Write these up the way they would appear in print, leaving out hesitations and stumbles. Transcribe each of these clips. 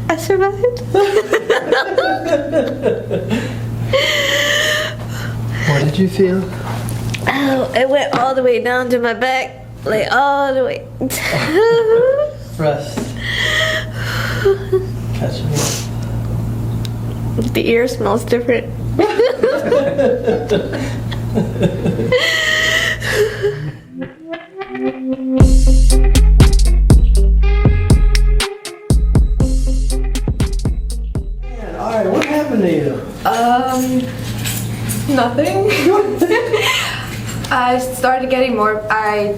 I survived. What did you feel? Oh, it went all the way down to my back, like all the way. Rest. Catch me. The ear smells different. Alright, what happened to you? Nothing. I started getting more. I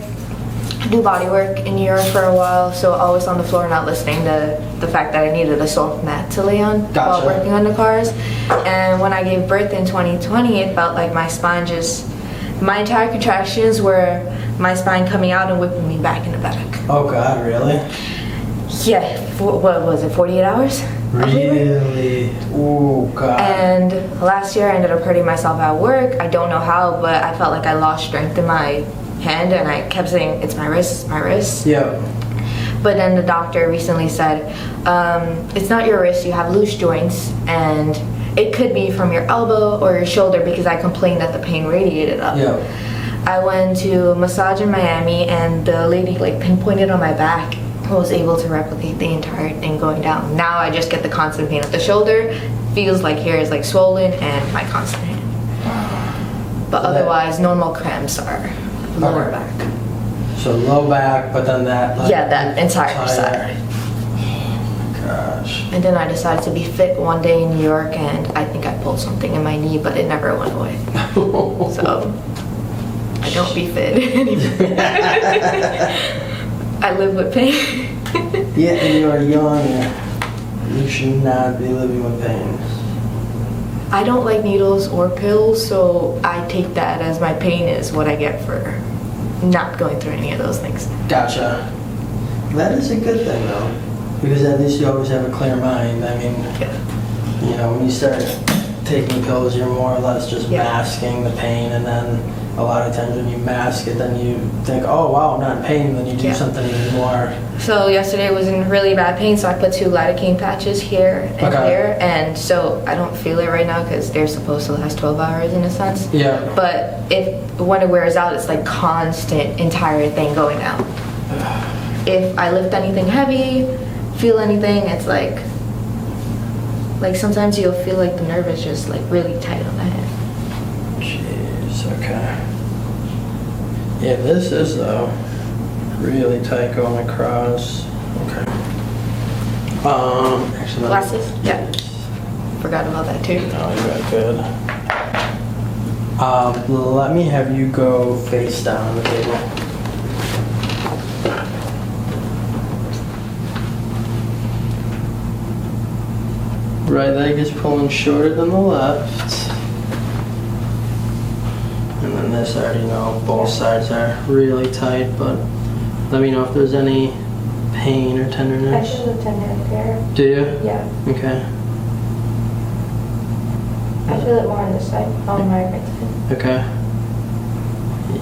do body work in New York for a while, so always on the floor, not listening to the fact that I needed a soft mat to lay on while working on the cars. And when I gave birth in 2020, it felt like my spine my entire contractions were my spine coming out and whipping me back in the back. Oh God, really? Yeah, what was it, 48 hours? Really? Oh God. And last year I ended up hurting myself at work. I don't know how, but I felt like I lost strength in my hand, and I kept saying, it's my wrist, my wrist. Yeah. But then the doctor recently said, it's not your wrist, you have loose joints, and it could be from your elbow or your shoulder, because I complained that the pain radiated up. Yeah. I went to a massage in Miami, and the lady like pinpointed on my back. I was able to replicate the entire thing going down. Now I just get the constant pain at the shoulder. Feels like here is like swollen, and my constant pain. But otherwise, normal cramps are lower back. So low back, but then that. Like, Yeah, that entire side. Gosh. And then I decided to be fit one day in New York, and I think I pulled something in my knee, but it never went away. So I don't be fit anymore. I live with pain. Yeah, and you are young. You should not be living with pain. I don't like needles or pills, so I take that as my pain is what I get for not going through any of those things. Gotcha. That is a good thing though, because at least you always have a clear mind. I mean, you know, when you start taking pills, you're more or less just masking the pain, and then a lot of times when you mask it, then you think, oh wow, I'm not in pain, then you do something even more. So yesterday I was in really bad pain, so I put 2 lidocaine patches here and here, and so I don't feel it right now because they're supposed to last 12 hours in a sense. Yeah. But when it wears out, it's like constant entire thing going out. If I lift anything heavy, feel anything, it's like sometimes you'll feel like the nerve is just like really tight on the head. Jeez, okay. Yeah, this is though really tight going across. Okay. Actually, Glasses? Yeah. Forgot about that too. No, you're good. Let me have you go face down on the table. Right leg is pulling shorter than the left. And then this, I already know, both sides are really tight, but let me know if there's any pain or tenderness. I feel the tendon there. Do you? Yeah. Okay. I feel it more on this side, on my right side. Okay.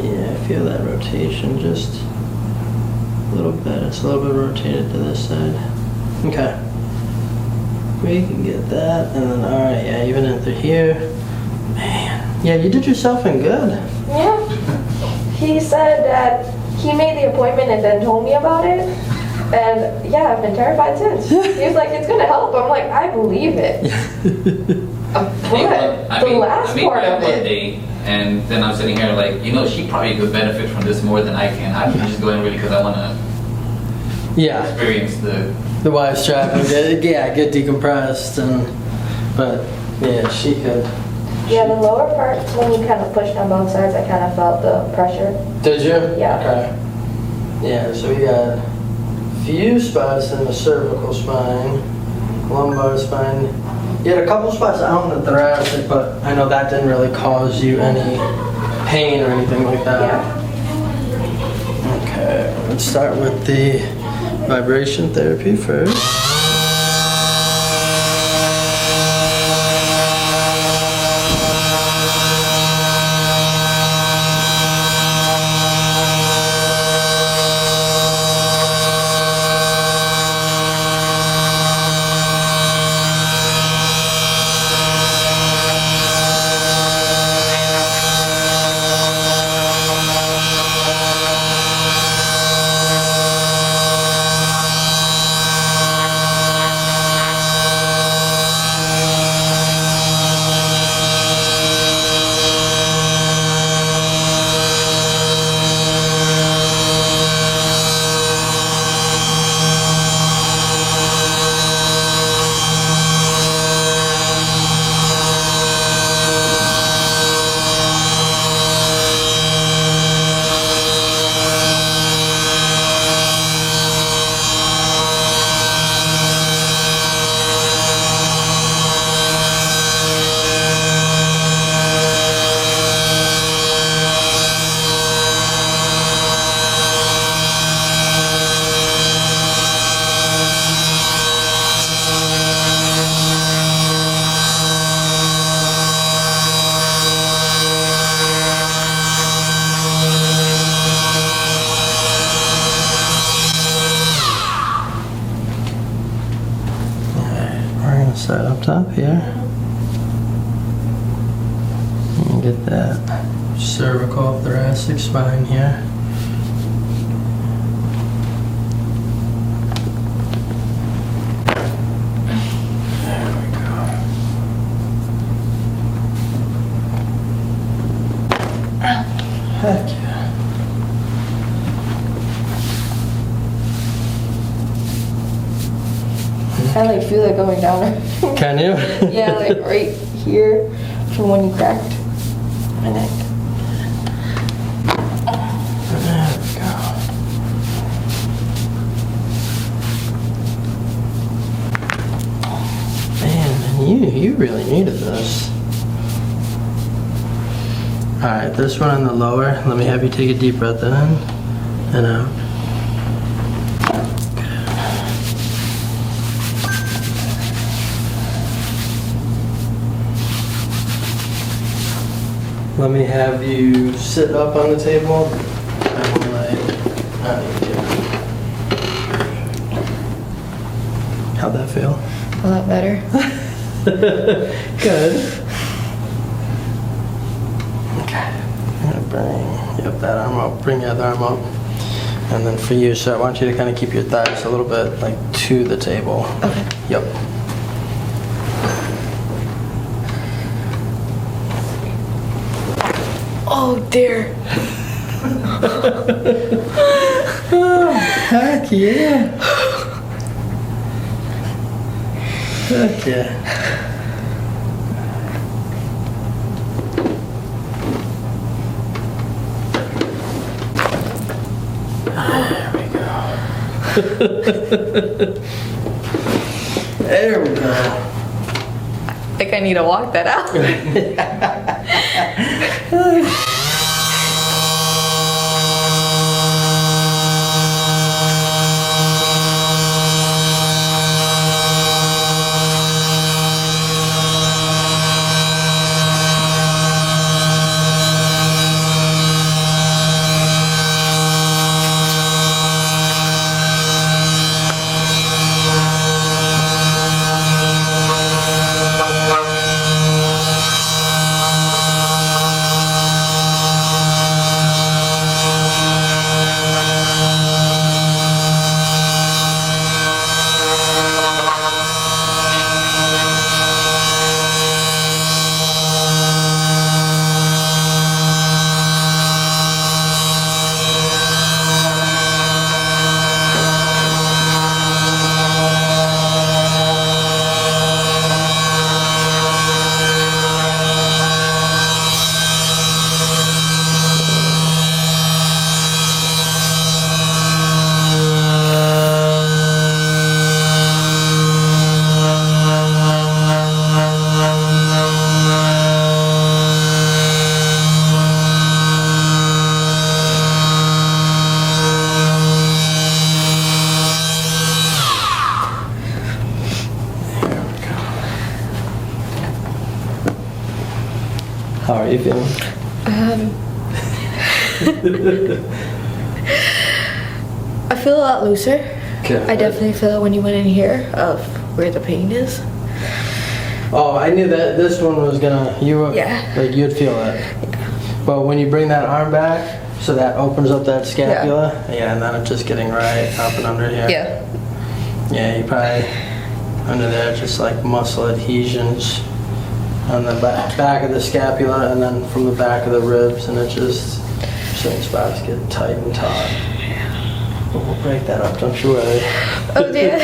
Yeah, I feel that rotation just a little bit. It's a little bit rotated to this side. Okay. We can get that, and then alright, yeah, even into here. Man, yeah, you did yourself in good. Yeah. He said that he made the appointment and then told me about it. And yeah, I've been terrified since. He was like, it's gonna help. I'm like, I believe it. But the last part of it. Day, and then I'm sitting here like, you know, she probably could benefit from this more than I can. I'm just going really because I want to experience the wise strap and get decompressed, but yeah, she could. Yeah, the lower part, when you kind of pushed on both sides, I kind of felt the pressure. Did you? Yeah. Okay. Yeah, so we got a few spots in the cervical spine, lumbar spine. You had a couple spots out in the thoracic, but I know that didn't really cause you any pain or anything like that. Yeah. Okay, let's start with the vibration therapy first. Let's start up top here. And get that cervical thoracic spine here. There we go. Heck yeah. I like feel it going down. Can you? Yeah, like right here from when you cracked my neck. There we go. Man, you really needed this. Alright, this one on the lower, let me have you take a deep breath in and out. Let me have you sit up on the table. I need you. How'd that feel? A lot better. Good. Okay. I'm gonna bring that arm up. Bring the other arm up. And then for you, so I want you to kind of keep your thighs a little bit like to the table. Okay. Yep. Oh dear. Oh, heck yeah. Heck yeah. There we go. There we go. I think I need to walk that out. How are you feeling? I feel a lot looser. Good. I definitely feel it when you went in here of where the pain is. Oh, I knew that this one was gonna, Yeah. like you'd feel it. But when you bring that arm back, so that opens up that scapula, yeah, and then it's just getting right up and under here. Yeah. Yeah, you probably, under there, just like muscle adhesions on the back of the scapula and then from the back of the ribs, and it just, certain spots get tight and taut. But we'll break that up, don't you worry. Oh dear.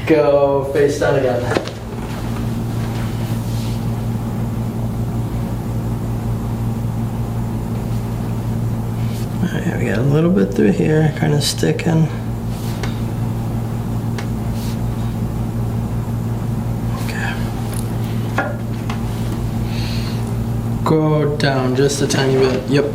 Go face down again. Alright, we got a little bit through here, kind of sticking. Okay. Go down just a tiny bit. Yep.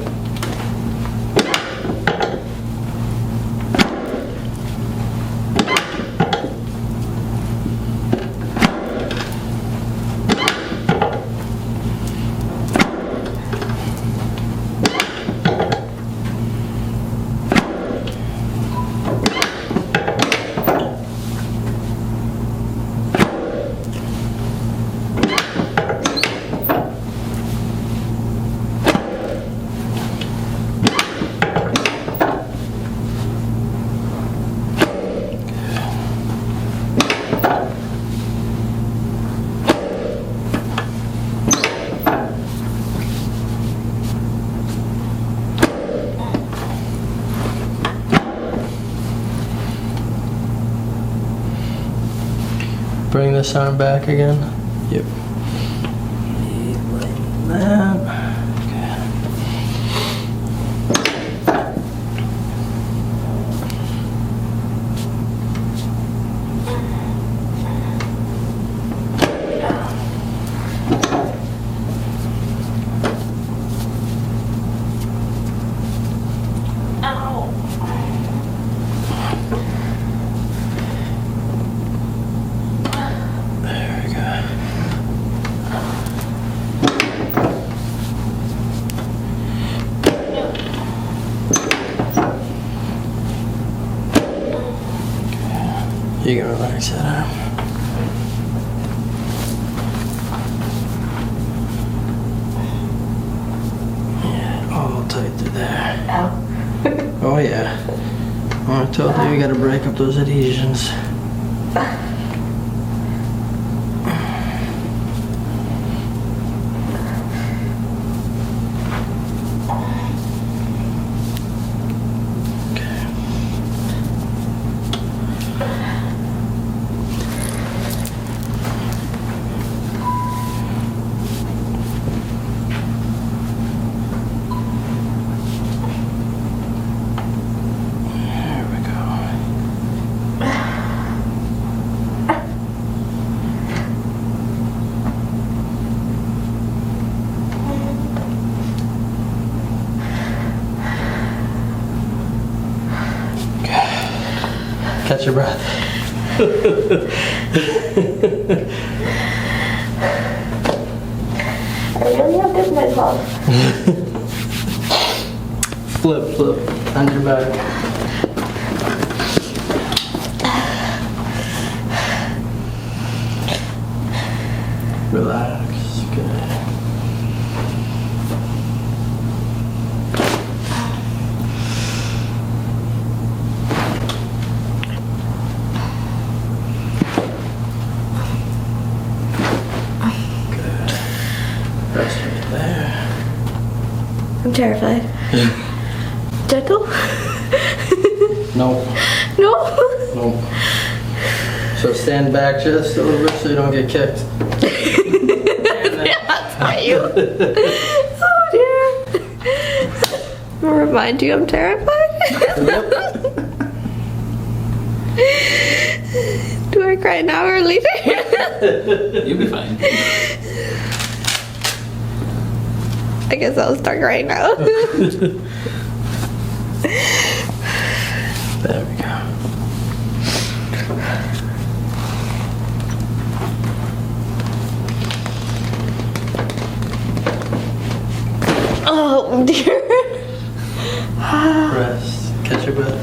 Bring this arm back again. Yep. Like that. Okay. There we go. You can relax that arm. Yeah, all tight through there. Ow. Oh yeah. Oh, I told you gotta break up those adhesions. There we go. Catch your breath. I really have this myself. Flip on your back. Relax. Good. Rest right there. I'm terrified. Gentle? Nope. No? Nope. So stand back just a little bit so you don't get kicked. That's not you. Oh dear. I'll remind you I'm terrified. Do I cry now or later? You'll be fine. I guess I'll start crying now. There we go. Oh dear. Rest. Catch your breath.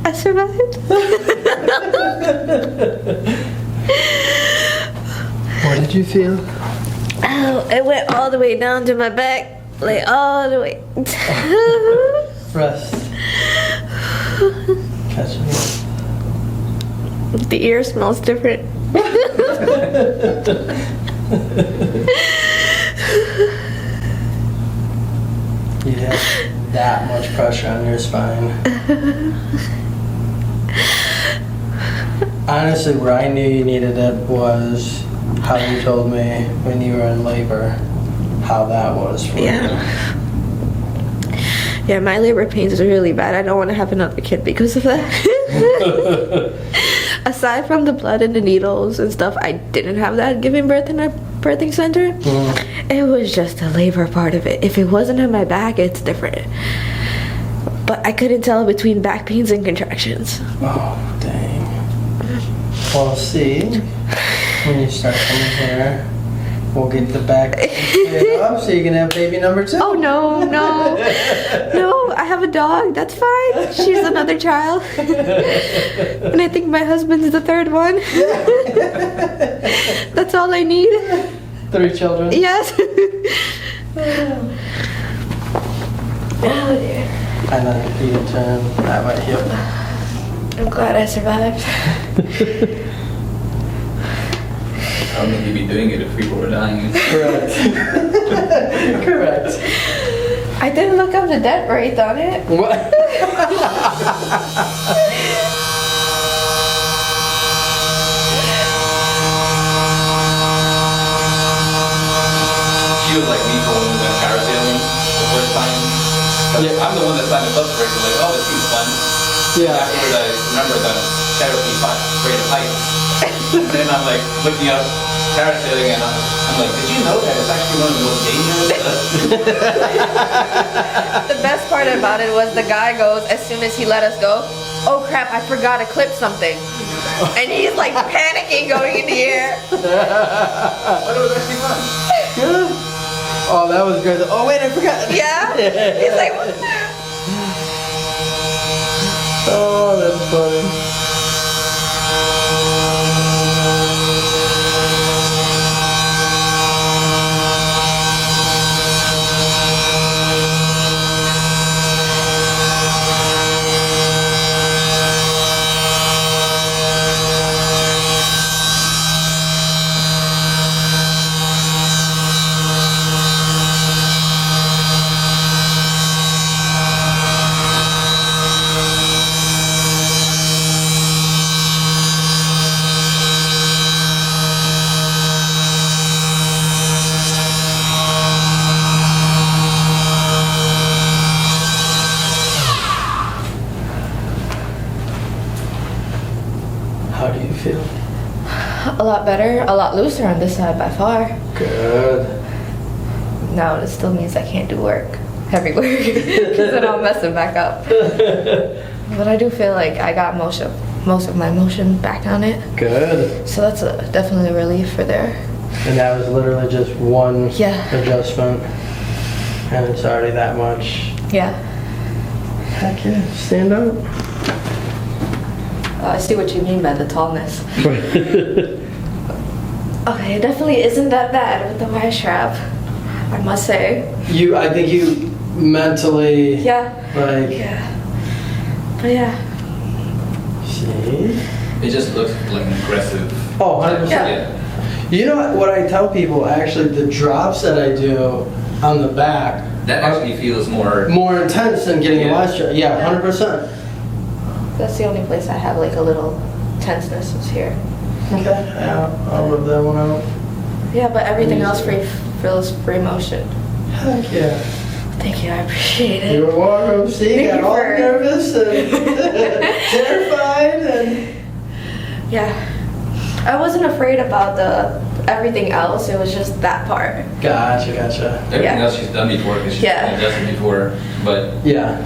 I survived. What did you feel? Oh, it went all the way down to my back. Like all the way. Rest. Catch your breath. The ear smells different. You have that much pressure on your spine. Honestly, where I knew you needed it was how you told me when you were in labor, how that was for Yeah. you. Yeah, my labor pains are really bad. I don't want to have another kid because of that. Aside from the blood and the needles and stuff, I didn't have that giving birth in a birthing center. It was just the labor part of it. If it wasn't on my back, it's different. But I couldn't tell between back pains and contractions. Oh, dang. Well, see, when you start coming here, we'll get the back cleared up so you can have baby number 2. Oh no, no. No, I have a dog. That's fine. She's another child. And I think my husband's the third one. That's all I need. 3 children. Yes. Oh dear. And then you can turn that way. Yep. I'm glad I survived. I don't think you'd be doing it if people were dying. Correct. Correct. I didn't look up the death rate on it. What? She was like me for when we went parasailing the first time. Yeah. I'm the one that signed us up for it. Like, oh, it seems fun. Yeah. Afterwards, I remember the therapy rate of heights. And then I'm like looking up parasailing and I'm like, did you know that it's actually one of the most dangerous? The best part about it was the guy goes, as soon as he let us go, oh crap, I forgot to clip something. And he's like panicking going in the air. But it was actually fun. Yeah. Oh, that was good. Oh, wait, I forgot. Yeah? He's like, what? Oh, that's funny. How do you feel? A lot better, a lot looser on this side by far. Good. No, it still means I can't do work, heavy work, because then I'll mess it back up. But I do feel like I got most of my motion back on it. Good. So that's definitely a relief for there. And that was literally just one Yeah. adjustment. And it's already that much. Yeah. Heck yeah. Stand up. I see what you mean by the tallness. Okay, it definitely isn't that bad with the wire strap, I must say. I think you mentally, Yeah. like, Yeah. But yeah. see? It just looks like an aggressive. Oh, 100%. Yeah. You know what I tell people, actually, the drops that I do on the back That are actually feels more. more intense than getting a Yeah. wire strap. Yeah, 100%. That's the only place I have like a little tenseness is here. Okay. Yeah, I'll rub that one out. Yeah, but everything else feels free motion. Heck yeah. Thank you, I appreciate it. You're welcome. See, Thank got you all for- nervous and terrified and... Yeah. I wasn't afraid about everything else, it was just that part. Gotcha. Everything Yeah. else she's done before because she's Yeah. adjusted before, but Yeah,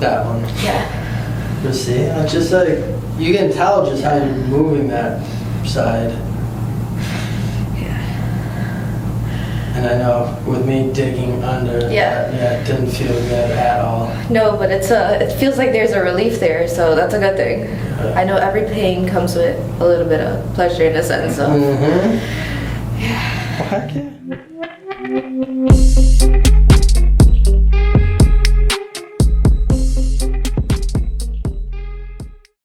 that one. Yeah. But see, it's just like, you can tell just how you're moving that side. Yeah. And I know with me digging under, Yeah. it didn't feel good at all. No, but it feels like there's a relief there, so that's a good thing. I know every pain comes with a little bit of pleasure in a sense, so. Mm-hmm. Yeah. Heck yeah.